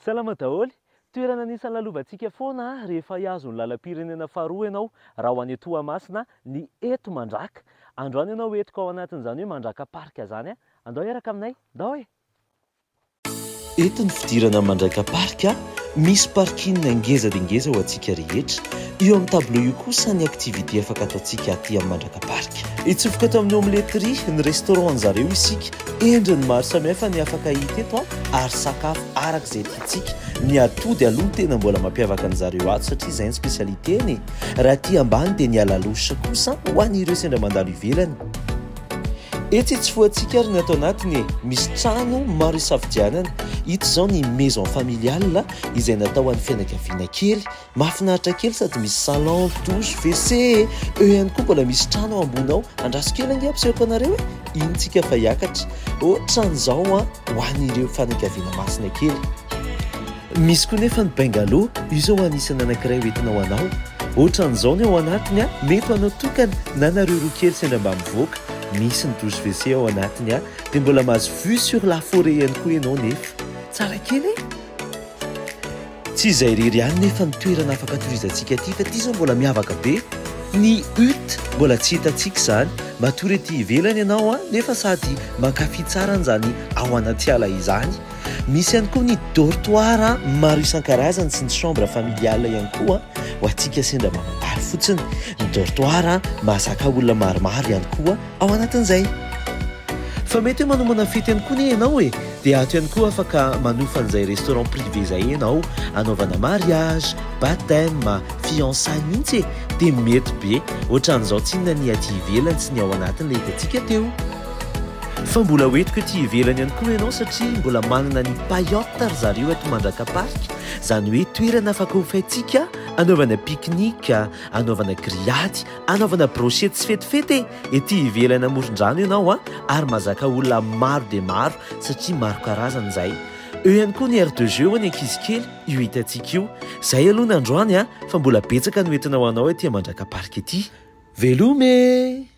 Salama daholo. Toerana anisan'ny lalovantsika foana rehefa hiazo ny lalam-pirenena faharoa ianao raha ho any Toamasina ny Eto Mandraka. Androany ianao entiko ao anatin'izany hoe Mandraka Park zany. Andao hiaraka aminay. Andao e. Eto ny fidirana Mandraka Park, misy parking ngeza dia ngeza ho antsika rehetra. Io amin'ny tableau io kosa ny activité afaka ataontsika aty amin'ny Mandraka Park. Itsofoka ato amin'ny omeletterie ny restaurant zareo isika. Endriny maro samihafa ny afaka hita eto ary sakafo arak'izay tiantsika. Ny atody aloha tena mbola mampiavaka ny zareo ato satria izay ny spécialité-ny. Raha aty ambany dia ny alalositra kosa ho an'ireo sendra mandalo ivelany. Etsetsyfoantsika ary ny atao anatiny misy trano maro isafidianana. Ito izao ny maison familiale izay natao an'ny fianakaviana kely. Mahafinaritra kely sady misy salon, douche, WC. Eo ihany koa mbola misy trano ao ambony ao. Andraso kely ange ampisehoako anareo hoe inontsika fa hiakatra. Trano izao ho an'ireo fianakaviana masina kely. Misy koa nefa ny bungalow, io izao anisany anankiray hoentina ho anao. Ohatran'izao ny ao anatiny mety anao tokana na nareo roa kely sendra mba mivoaka. Misy ny douche WC ao anatiny dia mbola mahazo vue sur la forêt ihany koa ianao nefa. Tsara kely e! Tsy izay irery ihany nefa ny toerana afaka torizantsika aty fa ity izao mbola miavaka be. Ny hutte mbola tsy hitantsika izany. Matory ety ivelany ianao nefa sady mankafy tsara an'izany ao anaty ala izany. Misy ihany koa ny dortoir maro isan-karazany sy ny chambre familiale ihany koa ho antsika sendra mamadaly fotsiny. Ny dortoir mahazaka olona maromaro ihany koa ao anatin'izay. Fa mety hoe manomana fety ihany koa ny ianao e, dia ato ihany koa afaka manofa an'izay restaurant privé izay ianao, anaovana mariage, baptême, fiançailles mihitsy dia mety be. Ohatran'izao tsinona ny aty ivelany sy ny ao anatiny ilay hitantsika teo. Fa mbola hoentiko ety ivelany ihany koa ianao satria mbola manana ny paillotte ry zareo eto Mandraka Park. Izany hoe toerana afaka ho faitsika, anaovana pique-nique, anaovana grillade, anaovana brochette sy fetifety. Ety ivelany amoron-drano ianao ary mahazaka olona maro dia maro satria maro karazana izay. Eo ihany koa ny aire de jeu ho any ankizy kely, io hitantsika io. Izay aloha ny androany fa mbola betsaka no entina ho anao ety Mandraka Park ety. Velome!